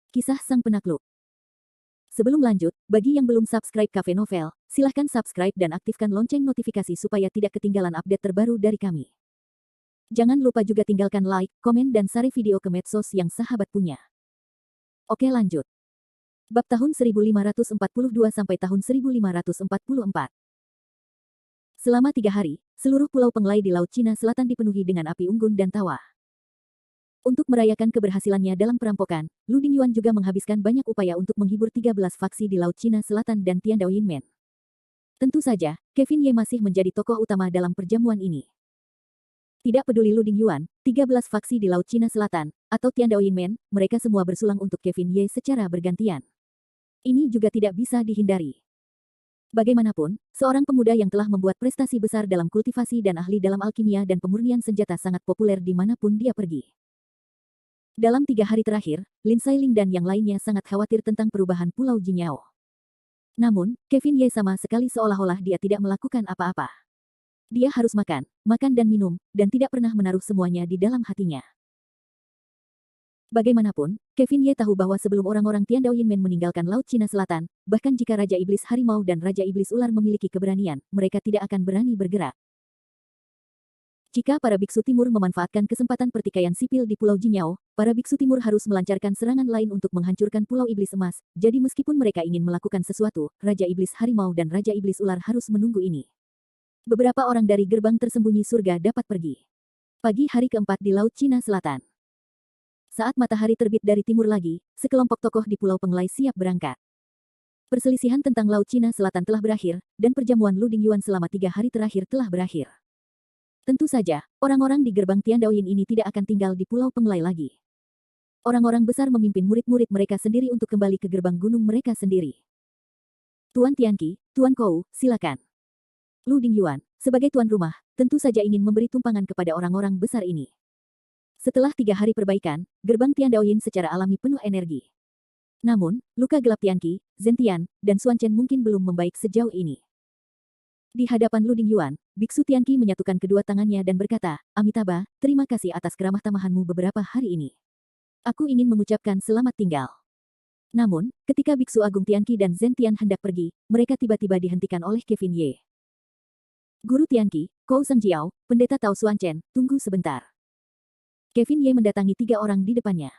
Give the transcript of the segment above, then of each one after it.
Kisah Sang Penakluk. Sebelum lanjut, bagi yang belum subscribe Cafe Novel, silahkan subscribe dan aktifkan lonceng notifikasi supaya tidak ketinggalan update terbaru dari kami. Jangan lupa juga tinggalkan like, komen dan share video ke medsos yang sahabat punya. Oke lanjut. Bab tahun 1542 sampai tahun 1544. Selama 3 hari, seluruh pulau Penglai di Laut Cina Selatan dipenuhi dengan api unggun dan tawa. Untuk merayakan keberhasilannya dalam perampokan, Lu Dingyuan juga menghabiskan banyak upaya untuk menghibur 13 faksi di Laut Cina Selatan dan Tiandao Yinmen. Tentu saja, Kevin Ye masih menjadi tokoh utama dalam perjamuan ini. Tidak peduli Lu Dingyuan, 13 faksi di Laut Cina Selatan, atau Tiandao Yinmen, mereka semua bersulang untuk Kevin Ye secara bergantian. Ini juga tidak bisa dihindari. Bagaimanapun, seorang pemuda yang telah membuat prestasi besar dalam kultivasi dan ahli dalam alkimia dan pemurnian senjata sangat populer dimanapun dia pergi. Dalam 3 hari terakhir, Lin Sailing dan yang lainnya sangat khawatir tentang perubahan Pulau Jinyao. Namun, Kevin Ye sama sekali seolah-olah dia tidak melakukan apa-apa. Dia harus makan, makan dan minum, dan tidak pernah menaruh semuanya di dalam hatinya. Bagaimanapun, Kevin Ye tahu bahwa sebelum orang-orang Tiandao Yinmen meninggalkan Laut Cina Selatan, bahkan jika Raja Iblis Harimau dan Raja Iblis Ular memiliki keberanian, mereka tidak akan berani bergerak. Jika para biksu timur memanfaatkan kesempatan pertikaian sipil di Pulau Jinyao, para biksu timur harus melancarkan serangan lain untuk menghancurkan Pulau Iblis Emas, jadi meskipun mereka ingin melakukan sesuatu, Raja Iblis Harimau dan Raja Iblis Ular harus menunggu ini. Beberapa orang dari gerbang tersembunyi surga dapat pergi. Pagi hari keempat di Laut Cina Selatan. Saat matahari terbit dari timur lagi, sekelompok tokoh di Pulau Penglai siap berangkat. Perselisihan tentang Laut Cina Selatan telah berakhir, dan perjamuan Lu Dingyuan selama 3 hari terakhir telah berakhir. Tentu saja, orang-orang di gerbang Tiandao Yin ini tidak akan tinggal di Pulau Penglai lagi. Orang-orang besar memimpin murid-murid mereka sendiri untuk kembali ke gerbang gunung mereka sendiri. Tuan Tianqi, Tuan Kou, silakan. Lu Dingyuan, sebagai tuan rumah, tentu saja ingin memberi tumpangan kepada orang-orang besar ini. Setelah 3 hari perbaikan, gerbang Tiandao Yin secara alami penuh energi. Namun, luka gelap Tianqi, Zentian, dan Xuan Chen mungkin belum membaik sejauh ini. Di hadapan Lu Dingyuan, Biksu Tianqi menyatukan kedua tangannya dan berkata, Amitabha, terima kasih atas keramah tamahanmu beberapa hari ini. Aku ingin mengucapkan selamat tinggal. Namun, ketika Biksu Agung Tianqi dan Zentian hendak pergi, mereka tiba-tiba dihentikan oleh Kevin Ye. Guru Tianqi, Kou Zhengjiao, Pendeta Tao Xuan Chen, tunggu sebentar. Kevin Ye mendatangi 3 orang di depannya.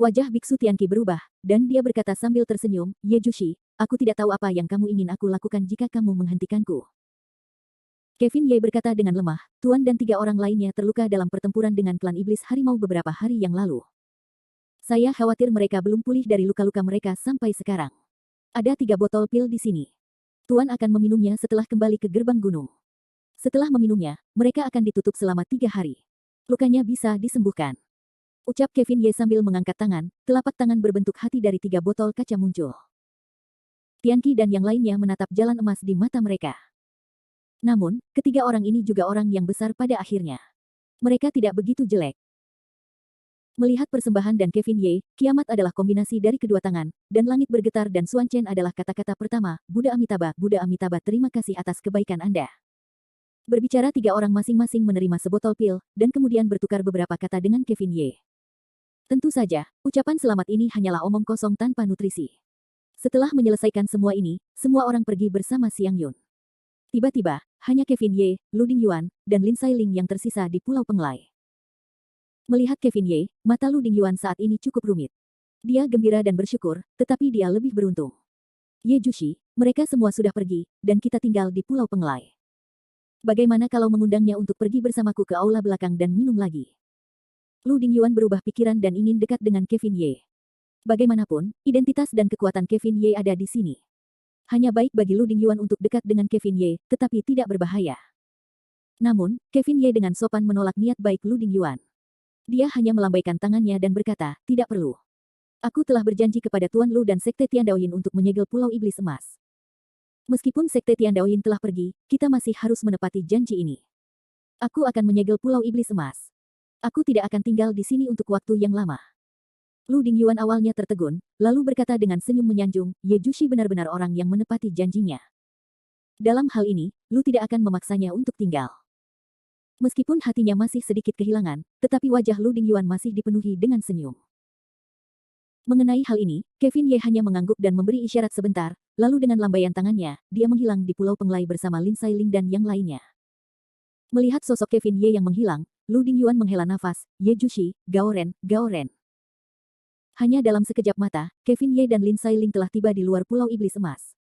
Wajah Biksu Tianqi berubah, dan dia berkata sambil tersenyum, Ye Jushi, aku tidak tahu apa yang kamu ingin aku lakukan jika kamu menghentikanku. Kevin Ye berkata dengan lemah, Tuan dan 3 orang lainnya terluka dalam pertempuran dengan klan iblis harimau beberapa hari yang lalu. Saya khawatir mereka belum pulih dari luka-luka mereka sampai sekarang. Ada 3 botol pil di sini. Tuan akan meminumnya setelah kembali ke gerbang gunung. Setelah meminumnya, mereka akan ditutup selama 3 hari. Lukanya bisa disembuhkan. Ucap Kevin Ye sambil mengangkat tangan, telapak tangan berbentuk hati dari 3 botol kaca muncul. Tianqi dan yang lainnya menatap jalan emas di mata mereka. Namun, ketiga orang ini juga orang yang besar pada akhirnya. Mereka tidak begitu jelek. Melihat persembahan dan Kevin Ye, kiamat adalah kombinasi dari kedua tangan, dan langit bergetar dan Xuan Chen adalah kata-kata pertama, Buddha Amitabha, terima kasih atas kebaikan Anda. Berbicara 3 orang masing-masing menerima sebotol pil, dan kemudian bertukar beberapa kata dengan Kevin Ye. Tentu saja, ucapan selamat ini hanyalah omong kosong tanpa nutrisi. Setelah menyelesaikan semua ini, semua orang pergi bersama Xiang Yun. Tiba-tiba, hanya Kevin Ye, Lu Dingyuan, dan Lin Sailing yang tersisa di Pulau Penglai. Melihat Kevin Ye, mata Lu Dingyuan saat ini cukup rumit. Dia gembira dan bersyukur, tetapi dia lebih beruntung. Ye Jushi, mereka semua sudah pergi, dan kita tinggal di Pulau Penglai. Bagaimana kalau mengundangnya untuk pergi bersamaku ke aula belakang dan minum lagi? Lu Dingyuan berubah pikiran dan ingin dekat dengan Kevin Ye. Bagaimanapun, identitas dan kekuatan Kevin Ye ada di sini. Hanya baik bagi Lu Dingyuan untuk dekat dengan Kevin Ye, tetapi tidak berbahaya. Namun, Kevin Ye dengan sopan menolak niat baik Lu Dingyuan. Dia hanya melambaikan tangannya dan berkata, tidak perlu. Aku telah berjanji kepada Tuan Lu dan Sekte Tiandao Yin untuk menyegel Pulau Iblis Emas. Meskipun Sekte Tiandao Yin telah pergi, kita masih harus menepati janji ini. Aku akan menyegel Pulau Iblis Emas. Aku tidak akan tinggal di sini untuk waktu yang lama. Lu Dingyuan awalnya tertegun, lalu berkata dengan senyum menyanjung, Ye Jushi benar-benar orang yang menepati janjinya. Dalam hal ini, Lu tidak akan memaksanya untuk tinggal. Meskipun hatinya masih sedikit kehilangan, tetapi wajah Lu Dingyuan masih dipenuhi dengan senyum. Mengenai hal ini, Kevin Ye hanya mengangguk dan memberi isyarat sebentar, lalu dengan lambaian tangannya, dia menghilang di Pulau Penglai bersama Lin Sailing dan yang lainnya. Melihat sosok Kevin Ye yang menghilang, Lu Dingyuan menghela nafas, Ye Jushi, Gaoren, Gaoren. Hanya dalam sekejap mata, Kevin Ye dan Lin Sailing telah tiba di luar Pulau Iblis Emas.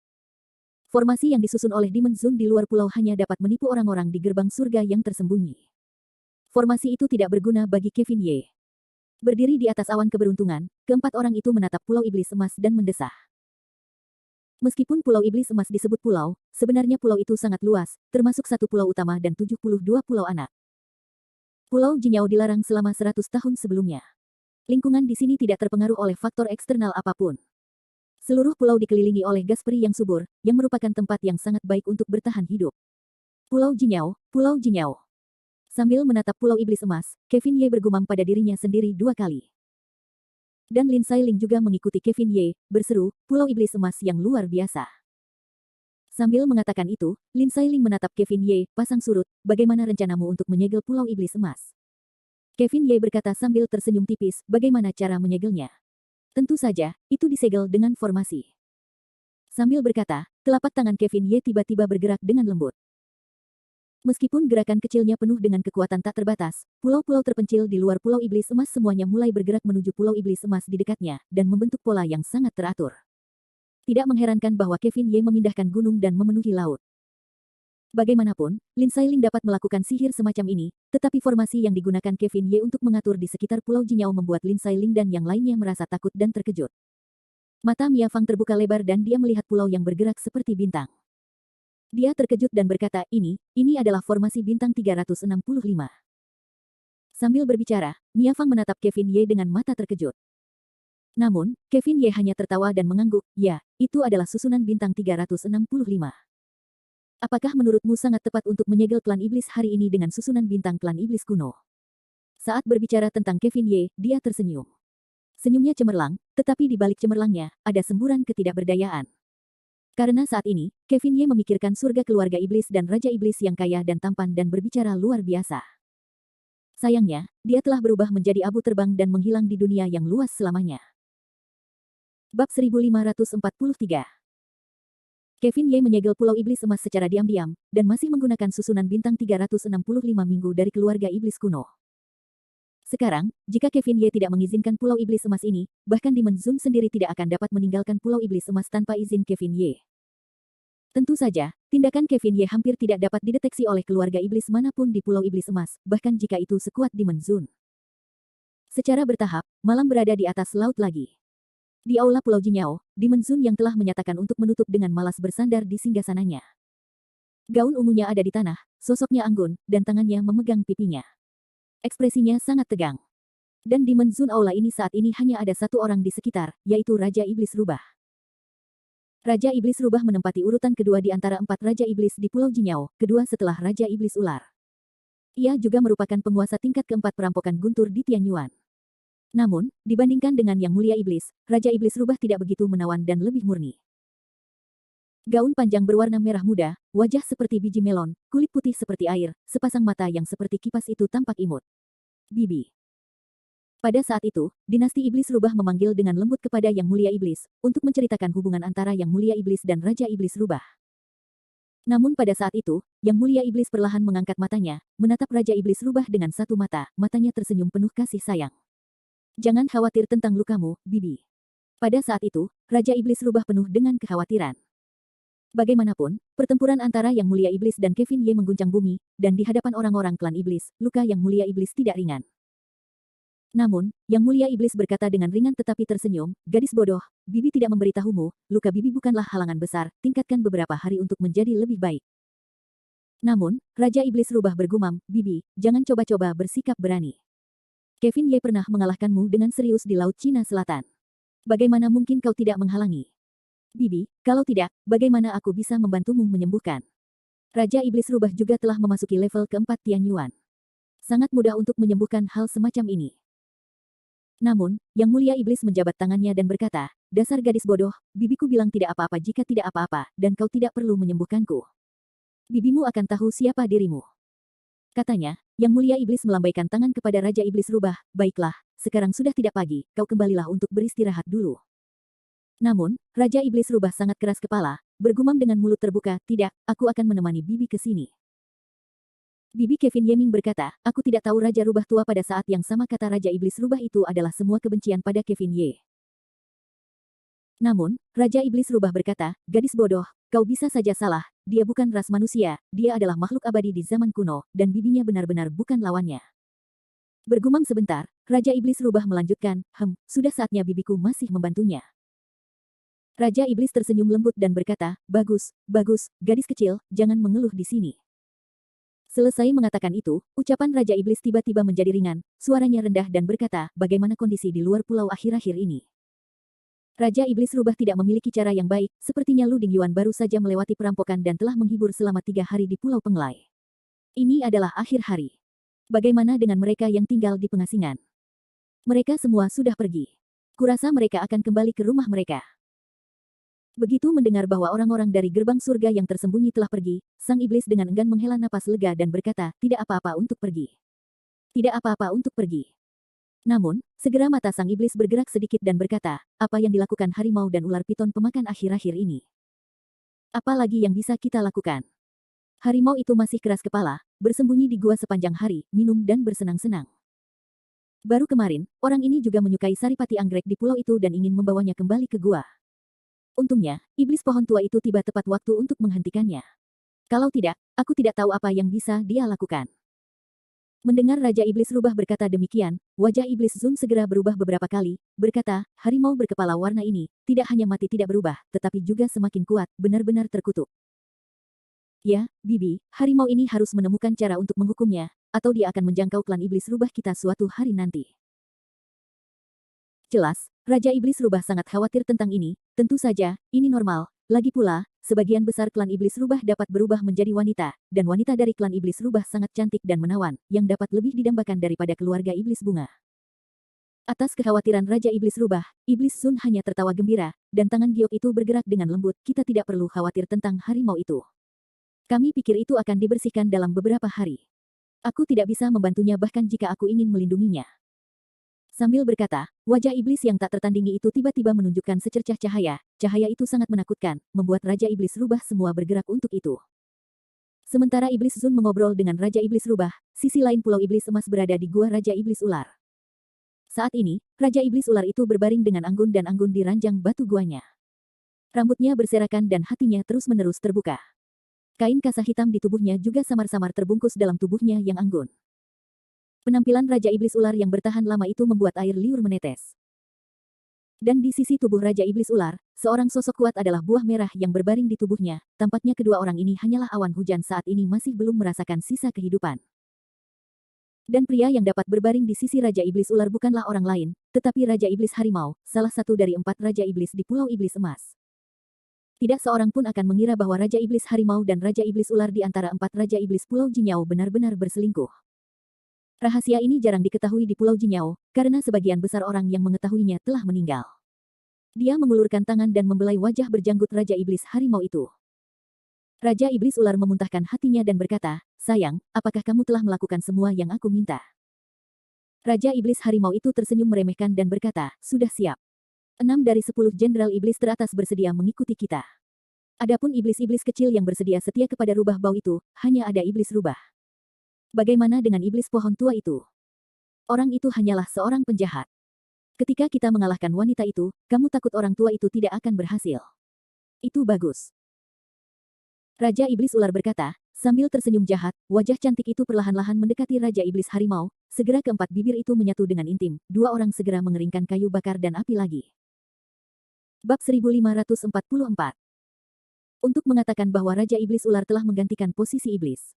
Formasi yang disusun oleh Demon Zone di luar pulau hanya dapat menipu orang-orang di gerbang surga yang tersembunyi. Formasi itu tidak berguna bagi Kevin Ye. Berdiri di atas awan keberuntungan, keempat orang itu menatap Pulau Iblis Emas dan mendesah. Meskipun Pulau Iblis Emas disebut pulau, sebenarnya pulau itu sangat luas, termasuk satu pulau utama dan 72 pulau anak. Pulau Jinyao dilarang selama 100 tahun sebelumnya. Lingkungan di sini tidak terpengaruh oleh faktor eksternal apapun. Seluruh pulau dikelilingi oleh gas peri yang subur, yang merupakan tempat yang sangat baik untuk bertahan hidup. Pulau Jinyao, Pulau Jinyao. Sambil menatap Pulau Iblis Emas, Kevin Ye bergumam pada dirinya sendiri 2 kali. Dan Lin Sailing juga mengikuti Kevin Ye, berseru, Pulau Iblis Emas yang luar biasa. Sambil mengatakan itu, Lin Sailing menatap Kevin Ye, pasang surut, bagaimana rencanamu untuk menyegel Pulau Iblis Emas? Kevin Ye berkata sambil tersenyum tipis, bagaimana cara menyegelnya? Tentu saja, itu disegel dengan formasi. Sambil berkata, telapak tangan Kevin Ye tiba-tiba bergerak dengan lembut. Meskipun gerakan kecilnya penuh dengan kekuatan tak terbatas, pulau-pulau terpencil di luar Pulau Iblis Emas semuanya mulai bergerak menuju Pulau Iblis Emas di dekatnya, dan membentuk pola yang sangat teratur. Tidak mengherankan bahwa Kevin Ye memindahkan gunung dan memenuhi laut. Bagaimanapun, Lin Sailing dapat melakukan sihir semacam ini, tetapi formasi yang digunakan Kevin Ye untuk mengatur di sekitar Pulau Jinyao membuat Lin Sailing dan yang lainnya merasa takut dan terkejut. Mata Mia Fang terbuka lebar dan dia melihat pulau yang bergerak seperti bintang. Dia terkejut dan berkata, ini adalah formasi bintang 365. Sambil berbicara, Mia Fang menatap Kevin Ye dengan mata terkejut. Namun, Kevin Ye hanya tertawa dan mengangguk, ya, itu adalah susunan bintang 365. Apakah menurutmu sangat tepat untuk menyegel klan iblis hari ini dengan susunan bintang klan iblis kuno? Saat berbicara tentang Kevin Ye, dia tersenyum. Senyumnya cemerlang, tetapi di balik cemerlangnya, ada semburan ketidakberdayaan. Karena saat ini, Kevin Ye memikirkan surga keluarga iblis dan raja iblis yang kaya dan tampan dan berbicara luar biasa. Sayangnya, dia telah berubah menjadi abu terbang dan menghilang di dunia yang luas selamanya. Bab 1543. Kevin Ye menyegel Pulau Iblis Emas secara diam-diam, dan masih menggunakan susunan bintang 365 minggu dari keluarga iblis kuno. Sekarang, jika Kevin Ye tidak mengizinkan Pulau Iblis Emas ini, bahkan Demon Zone sendiri tidak akan dapat meninggalkan Pulau Iblis Emas tanpa izin Kevin Ye. Tentu saja, tindakan Kevin Ye hampir tidak dapat dideteksi oleh keluarga iblis manapun di Pulau Iblis Emas, bahkan jika itu sekuat Demon Zone. Secara bertahap, malam berada di atas laut lagi. Di aula Pulau Jinyao, Demon Zone yang telah menyatakan untuk menutup dengan malas bersandar di singgasananya. Gaun ungunya ada di tanah, sosoknya anggun, dan tangannya memegang pipinya. Ekspresinya sangat tegang. Dan Demon Zone aula ini saat ini hanya ada satu orang di sekitar, yaitu Raja Iblis Rubah. Raja Iblis Rubah menempati urutan kedua di antara 4 Raja Iblis di Pulau Jinyao, kedua setelah Raja Iblis Ular. Ia juga merupakan penguasa tingkat keempat perampokan guntur di Tianyuan. Namun, dibandingkan dengan Yang Mulia Iblis, Raja Iblis Rubah tidak begitu menawan dan lebih murni. Gaun panjang berwarna merah muda, wajah seperti biji melon, kulit putih seperti air, sepasang mata yang seperti kipas itu tampak imut. Bibi. Pada saat itu, dinasti Iblis Rubah memanggil dengan lembut kepada Yang Mulia Iblis, untuk menceritakan hubungan antara Yang Mulia Iblis dan Raja Iblis Rubah. Namun pada saat itu, Yang Mulia Iblis perlahan mengangkat matanya, menatap Raja Iblis Rubah dengan satu mata, matanya tersenyum penuh kasih sayang. Jangan khawatir tentang lukamu, Bibi. Pada saat itu, Raja Iblis Rubah penuh dengan kekhawatiran. Bagaimanapun, pertempuran antara Yang Mulia Iblis dan Kevin Ye mengguncang bumi, dan di hadapan orang-orang klan Iblis, luka Yang Mulia Iblis tidak ringan. Namun, Yang Mulia Iblis berkata dengan ringan tetapi tersenyum, gadis bodoh, Bibi tidak memberitahumu, luka Bibi bukanlah halangan besar, tingkatkan beberapa hari untuk menjadi lebih baik. Namun, Raja Iblis Rubah bergumam, Bibi, jangan coba-coba bersikap berani. Kevin Ye pernah mengalahkanmu dengan serius di Laut Cina Selatan. Bagaimana mungkin kau tidak menghalangi? Bibi, kalau tidak, bagaimana aku bisa membantumu menyembuhkan? Raja Iblis Rubah juga telah memasuki level keempat Tianyuan. Sangat mudah untuk menyembuhkan hal semacam ini. Namun, Yang Mulia Iblis menjabat tangannya dan berkata, dasar gadis bodoh, bibiku bilang tidak apa-apa jika tidak apa-apa, dan kau tidak perlu menyembuhkanku. Bibimu akan tahu siapa dirimu. Katanya, Yang Mulia Iblis melambaikan tangan kepada Raja Iblis Rubah, baiklah, sekarang sudah tidak pagi, kau kembalilah untuk beristirahat dulu. Namun, Raja Iblis Rubah sangat keras kepala, bergumam dengan mulut terbuka, tidak, aku akan menemani Bibi ke sini. Bibi Kevin Yeming berkata, aku tidak tahu Raja Rubah tua pada saat yang sama kata Raja Iblis Rubah itu adalah semua kebencian pada Kevin Ye. Namun, Raja Iblis Rubah berkata, gadis bodoh, kau bisa saja salah, dia bukan ras manusia, dia adalah makhluk abadi di zaman kuno, dan bibinya benar-benar bukan lawannya. Bergumam sebentar, Raja Iblis Rubah melanjutkan, sudah saatnya bibiku masih membantunya. Raja Iblis tersenyum lembut dan berkata, bagus, bagus, gadis kecil, jangan mengeluh di sini. Selesai mengatakan itu, ucapan Raja Iblis tiba-tiba menjadi ringan, suaranya rendah dan berkata, bagaimana kondisi di luar pulau akhir-akhir ini? Raja Iblis Rubah tidak memiliki cara yang baik, sepertinya Lu Dingyuan baru saja melewati perampokan dan telah menghibur selama 3 hari di Pulau Penglai. Ini adalah akhir hari. Bagaimana dengan mereka yang tinggal di pengasingan? Mereka semua sudah pergi. Kurasa mereka akan kembali ke rumah mereka. Begitu mendengar bahwa orang-orang dari gerbang surga yang tersembunyi telah pergi, sang iblis dengan enggan menghela napas lega dan berkata, tidak apa-apa untuk pergi. Tidak apa-apa untuk pergi. Namun, segera mata sang iblis bergerak sedikit dan berkata, apa yang dilakukan harimau dan ular piton pemakan akhir-akhir ini? Apa lagi yang bisa kita lakukan? Harimau itu masih keras kepala, bersembunyi di gua sepanjang hari, minum dan bersenang-senang. Baru kemarin, orang ini juga menyukai saripati anggrek di pulau itu dan ingin membawanya kembali ke gua. Untungnya, iblis pohon tua itu tiba tepat waktu untuk menghentikannya. Kalau tidak, aku tidak tahu apa yang bisa dia lakukan. Mendengar Raja Iblis Rubah berkata demikian, wajah Iblis Zun segera berubah beberapa kali, berkata, harimau berkepala warna ini, tidak hanya mati tidak berubah, tetapi juga semakin kuat, benar-benar terkutuk. Ya, Bibi, harimau ini harus menemukan cara untuk menghukumnya, atau dia akan menjangkau klan Iblis Rubah kita suatu hari nanti. Jelas, Raja Iblis Rubah sangat khawatir tentang ini, tentu saja, ini normal, lagi pula, sebagian besar klan Iblis Rubah dapat berubah menjadi wanita, dan wanita dari klan Iblis Rubah sangat cantik dan menawan, yang dapat lebih didambakan daripada keluarga Iblis Bunga. Atas kekhawatiran Raja Iblis Rubah, Iblis Sun hanya tertawa gembira, dan tangan giok itu bergerak dengan lembut, kita tidak perlu khawatir tentang harimau itu. Kami pikir itu akan dibersihkan dalam beberapa hari. Aku tidak bisa membantunya bahkan jika aku ingin melindunginya. Sambil berkata, wajah iblis yang tak tertandingi itu tiba-tiba menunjukkan secercah cahaya. Cahaya itu sangat menakutkan, membuat Raja Iblis Rubah semua bergerak untuk itu. Sementara Iblis Zun mengobrol dengan Raja Iblis Rubah, sisi lain Pulau Iblis Emas berada di gua Raja Iblis Ular. Saat ini, Raja Iblis Ular itu berbaring dengan anggun dan anggun di ranjang batu guanya. Rambutnya berserakan dan hatinya terus-menerus terbuka. Kain kasah hitam di tubuhnya juga samar-samar terbungkus dalam tubuhnya yang anggun. Penampilan Raja Iblis Ular yang bertahan lama itu membuat air liur menetes. Dan di sisi tubuh Raja Iblis Ular, seorang sosok kuat adalah buah merah yang berbaring di tubuhnya. Tampaknya kedua orang ini hanyalah awan hujan saat ini masih belum merasakan sisa kehidupan. Dan pria yang dapat berbaring di sisi Raja Iblis Ular bukanlah orang lain, tetapi Raja Iblis Harimau, salah satu dari 4 Raja Iblis di Pulau Iblis Emas. Tidak seorang pun akan mengira bahwa Raja Iblis Harimau dan Raja Iblis Ular di antara 4 Raja Iblis Pulau Jinyao benar-benar berselingkuh. Rahasia ini jarang diketahui di Pulau Jinyao, karena sebagian besar orang yang mengetahuinya telah meninggal. Dia mengulurkan tangan dan membelai wajah berjanggut Raja Iblis Harimau itu. Raja Iblis Ular memuntahkan hatinya dan berkata, sayang, apakah kamu telah melakukan semua yang aku minta? Raja Iblis Harimau itu tersenyum meremehkan dan berkata, sudah siap. 6 dari 10 jenderal iblis teratas bersedia mengikuti kita. Adapun iblis-iblis kecil yang bersedia setia kepada rubah bau itu, hanya ada iblis rubah. Bagaimana dengan iblis pohon tua itu? Orang itu hanyalah seorang penjahat. Ketika kita mengalahkan wanita itu, kamu takut orang tua itu tidak akan berhasil. Itu bagus. Raja Iblis Ular berkata, sambil tersenyum jahat, wajah cantik itu perlahan-lahan mendekati Raja Iblis Harimau, segera keempat bibir itu menyatu dengan intim, 2 orang segera mengeringkan kayu bakar dan api lagi. Bab 1544. Untuk mengatakan bahwa Raja Iblis Ular telah menggantikan posisi iblis.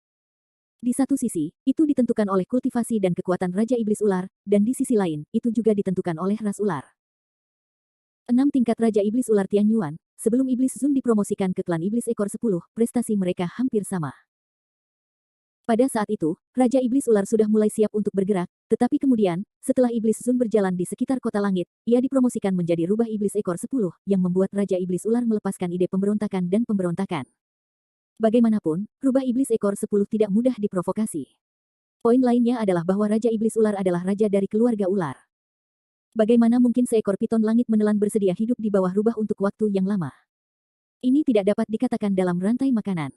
Di satu sisi, itu ditentukan oleh kultivasi dan kekuatan Raja Iblis Ular, dan di sisi lain, itu juga ditentukan oleh ras ular. 6 tingkat Raja Iblis Ular Tianyuan, sebelum Iblis Zun dipromosikan ke klan Iblis Ekor 10, prestasi mereka hampir sama. Pada saat itu, Raja Iblis Ular sudah mulai siap untuk bergerak, tetapi kemudian, setelah Iblis Zun berjalan di sekitar kota langit, ia dipromosikan menjadi rubah Iblis Ekor 10, yang membuat Raja Iblis Ular melepaskan ide pemberontakan dan pemberontakan. Bagaimanapun, rubah iblis ekor 10 tidak mudah diprovokasi. Poin lainnya adalah bahwa Raja Iblis Ular adalah raja dari keluarga ular. Bagaimana mungkin seekor piton langit menelan bersedia hidup di bawah rubah untuk waktu yang lama? Ini tidak dapat dikatakan dalam rantai makanan.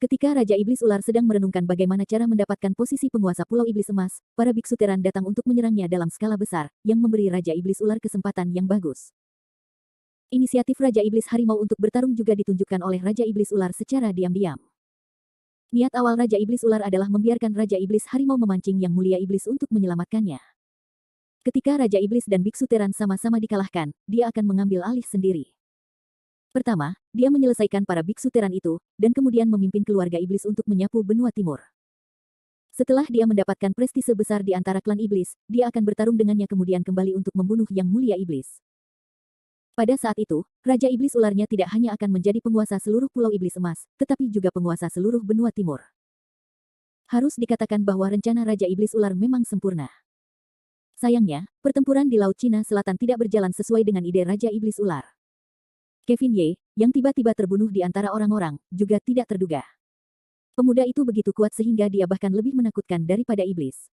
Ketika Raja Iblis Ular sedang merenungkan bagaimana cara mendapatkan posisi penguasa Pulau Iblis Emas, para biksu teran datang untuk menyerangnya dalam skala besar, yang memberi Raja Iblis Ular kesempatan yang bagus. Inisiatif Raja Iblis Harimau untuk bertarung juga ditunjukkan oleh Raja Iblis Ular secara diam-diam. Niat awal Raja Iblis Ular adalah membiarkan Raja Iblis Harimau memancing Yang Mulia Iblis untuk menyelamatkannya. Ketika Raja Iblis dan Biksu Teran sama-sama dikalahkan, dia akan mengambil alih sendiri. Pertama, dia menyelesaikan para Biksu Teran itu, dan kemudian memimpin keluarga Iblis untuk menyapu benua timur. Setelah dia mendapatkan prestise besar di antara klan Iblis, dia akan bertarung dengannya kemudian kembali untuk membunuh Yang Mulia Iblis. Pada saat itu, Raja Iblis Ularnya tidak hanya akan menjadi penguasa seluruh Pulau Iblis Emas, tetapi juga penguasa seluruh benua timur. Harus dikatakan bahwa rencana Raja Iblis Ular memang sempurna. Sayangnya, pertempuran di Laut Cina Selatan tidak berjalan sesuai dengan ide Raja Iblis Ular. Kevin Ye, yang tiba-tiba terbunuh di antara orang-orang, juga tidak terduga. Pemuda itu begitu kuat sehingga dia bahkan lebih menakutkan daripada iblis.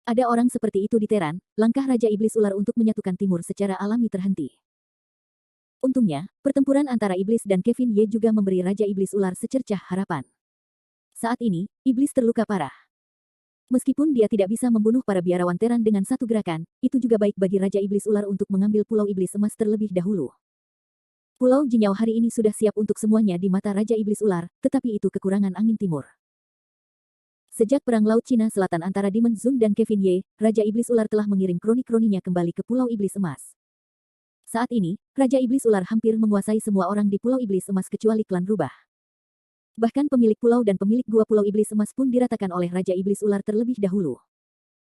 Ada orang seperti itu di Teran, langkah Raja Iblis Ular untuk menyatukan timur secara alami terhenti. Untungnya, pertempuran antara Iblis dan Kevin Ye juga memberi Raja Iblis Ular secercah harapan. Saat ini, Iblis terluka parah. Meskipun dia tidak bisa membunuh para biarawan Teran dengan satu gerakan, itu juga baik bagi Raja Iblis Ular untuk mengambil Pulau Iblis Emas terlebih dahulu. Pulau Jinyao hari ini sudah siap untuk semuanya di mata Raja Iblis Ular, tetapi itu kekurangan angin timur. Sejak Perang Laut Cina Selatan antara Demon Zun dan Kevin Ye, Raja Iblis Ular telah mengirim kroni-kroninya kembali ke Pulau Iblis Emas. Saat ini, Raja Iblis Ular hampir menguasai semua orang di Pulau Iblis Emas kecuali klan rubah. Bahkan pemilik pulau dan pemilik gua Pulau Iblis Emas pun diratakan oleh Raja Iblis Ular terlebih dahulu.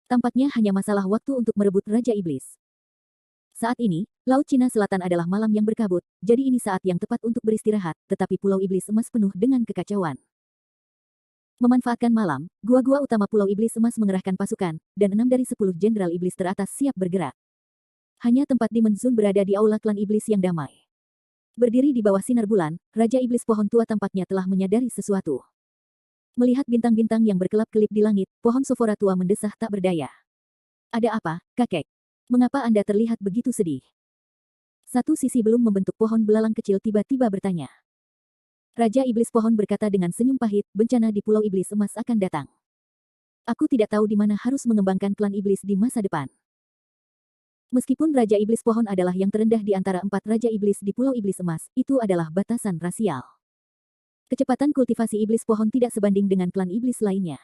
Tampaknya hanya masalah waktu untuk merebut Raja Iblis. Saat ini, Laut Cina Selatan adalah malam yang berkabut, jadi ini saat yang tepat untuk beristirahat, tetapi Pulau Iblis Emas penuh dengan kekacauan. Memanfaatkan malam, gua-gua utama Pulau Iblis Emas mengerahkan pasukan, dan 6 dari 10 jenderal iblis teratas siap bergerak. Hanya tempat Demon Zun berada di aula klan iblis yang damai. Berdiri di bawah sinar bulan, Raja Iblis Pohon Tua tampaknya telah menyadari sesuatu. Melihat bintang-bintang yang berkelap-kelip di langit, pohon sofora tua mendesah tak berdaya. Ada apa, kakek? Mengapa Anda terlihat begitu sedih? Satu sisi belum membentuk pohon belalang kecil tiba-tiba bertanya. Raja Iblis Pohon berkata dengan senyum pahit, bencana di Pulau Iblis Emas akan datang. Aku tidak tahu di mana harus mengembangkan klan iblis di masa depan. Meskipun Raja Iblis Pohon adalah yang terendah di antara 4 Raja Iblis di Pulau Iblis Emas, itu adalah batasan rasial. Kecepatan kultivasi Iblis Pohon tidak sebanding dengan klan iblis lainnya.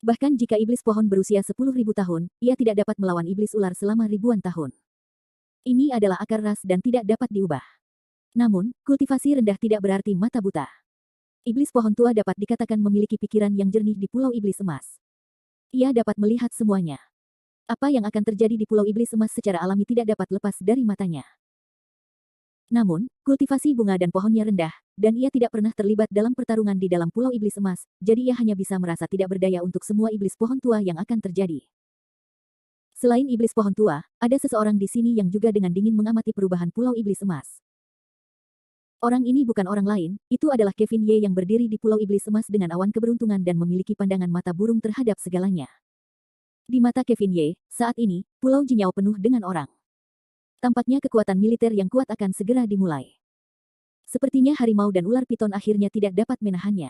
Bahkan jika Iblis Pohon berusia 10.000 tahun, ia tidak dapat melawan Iblis Ular selama ribuan tahun. Ini adalah akar ras dan tidak dapat diubah. Namun, kultivasi rendah tidak berarti mata buta. Iblis Pohon Tua dapat dikatakan memiliki pikiran yang jernih di Pulau Iblis Emas. Ia dapat melihat semuanya. Apa yang akan terjadi di Pulau Iblis Emas secara alami tidak dapat lepas dari matanya. Namun, kultivasi bunga dan pohonnya rendah, dan ia tidak pernah terlibat dalam pertarungan di dalam Pulau Iblis Emas, jadi ia hanya bisa merasa tidak berdaya untuk semua iblis pohon tua yang akan terjadi. Selain iblis pohon tua, ada seseorang di sini yang juga dengan dingin mengamati perubahan Pulau Iblis Emas. Orang ini bukan orang lain, itu adalah Kevin Ye yang berdiri di Pulau Iblis Emas dengan awan keberuntungan dan memiliki pandangan mata burung terhadap segalanya. Di mata Kevin Ye, saat ini, Pulau Jinyao penuh dengan orang. Tampaknya kekuatan militer yang kuat akan segera dimulai. Sepertinya harimau dan ular piton akhirnya tidak dapat menahannya.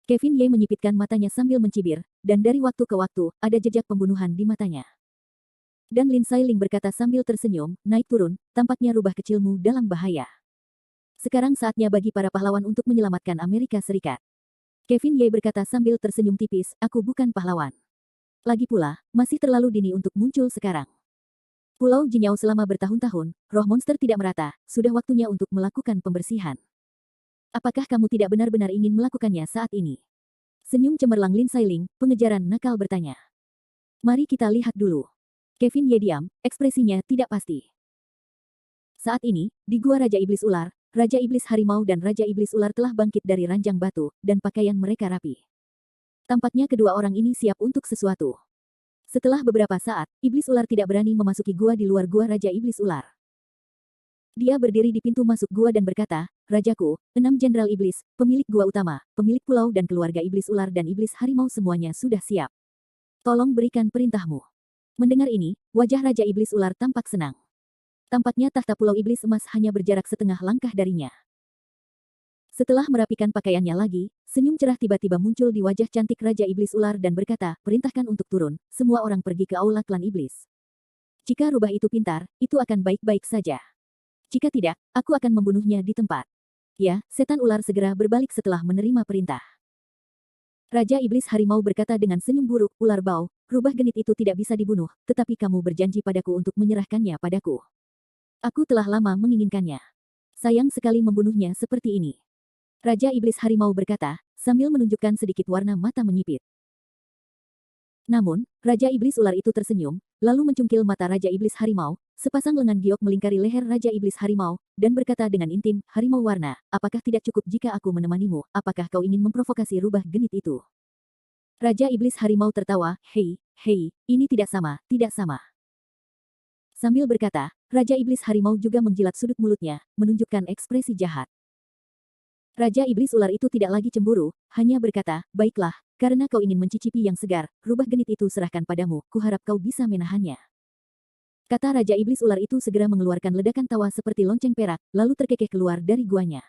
Kevin Ye menyipitkan matanya sambil mencibir, dan dari waktu ke waktu, ada jejak pembunuhan di matanya. Dan Lin Sailing berkata sambil tersenyum, naik turun, tampaknya rubah kecilmu dalam bahaya. Sekarang saatnya bagi para pahlawan untuk menyelamatkan Amerika Serikat. Kevin Ye berkata sambil tersenyum tipis, aku bukan pahlawan. Lagi pula, masih terlalu dini untuk muncul sekarang. Pulau Jinyao selama bertahun-tahun, roh monster tidak merata, sudah waktunya untuk melakukan pembersihan. Apakah kamu tidak benar-benar ingin melakukannya saat ini? Senyum cemerlang Lin Sailing, pengejaran nakal bertanya. Mari kita lihat dulu. Kevin Ye diam, ekspresinya tidak pasti. Saat ini, di Gua Raja Iblis Ular, Raja Iblis Harimau dan Raja Iblis Ular telah bangkit dari ranjang batu, dan pakaian mereka rapi. Tampaknya kedua orang ini siap untuk sesuatu. Setelah beberapa saat, Iblis Ular tidak berani memasuki gua di luar Gua Raja Iblis Ular. Dia berdiri di pintu masuk gua dan berkata, Rajaku, 6 Jenderal Iblis, pemilik gua utama, pemilik pulau dan keluarga Iblis Ular dan Iblis Harimau semuanya sudah siap. Tolong berikan perintahmu. Mendengar ini, wajah Raja Iblis Ular tampak senang. Tampaknya tahta Pulau Iblis Emas hanya berjarak setengah langkah darinya. Setelah merapikan pakaiannya lagi, senyum cerah tiba-tiba muncul di wajah cantik Raja Iblis Ular dan berkata, perintahkan untuk turun, semua orang pergi ke aula klan iblis. Jika rubah itu pintar, itu akan baik-baik saja. Jika tidak, aku akan membunuhnya di tempat. Ya, setan ular segera berbalik setelah menerima perintah. Raja Iblis Harimau berkata dengan senyum buruk, ular bau, rubah genit itu tidak bisa dibunuh, tetapi kamu berjanji padaku untuk menyerahkannya padaku. Aku telah lama menginginkannya. Sayang sekali membunuhnya seperti ini. Raja Iblis Harimau berkata, sambil menunjukkan sedikit warna mata menyipit. Namun, Raja Iblis Ular itu tersenyum, lalu mencungkil mata Raja Iblis Harimau, sepasang lengan giok melingkari leher Raja Iblis Harimau, dan berkata dengan intim, Harimau Warna, apakah tidak cukup jika aku menemanimu, apakah kau ingin memprovokasi rubah genit itu? Raja Iblis Harimau tertawa, hei, ini tidak sama, tidak sama. Sambil berkata, Raja Iblis Harimau juga menjilat sudut mulutnya, menunjukkan ekspresi jahat. Raja Iblis Ular itu tidak lagi cemburu, hanya berkata, baiklah, karena kau ingin mencicipi yang segar, rubah genit itu serahkan padamu, kuharap kau bisa menahannya. Kata Raja Iblis Ular itu segera mengeluarkan ledakan tawa seperti lonceng perak, lalu terkekeh keluar dari guanya.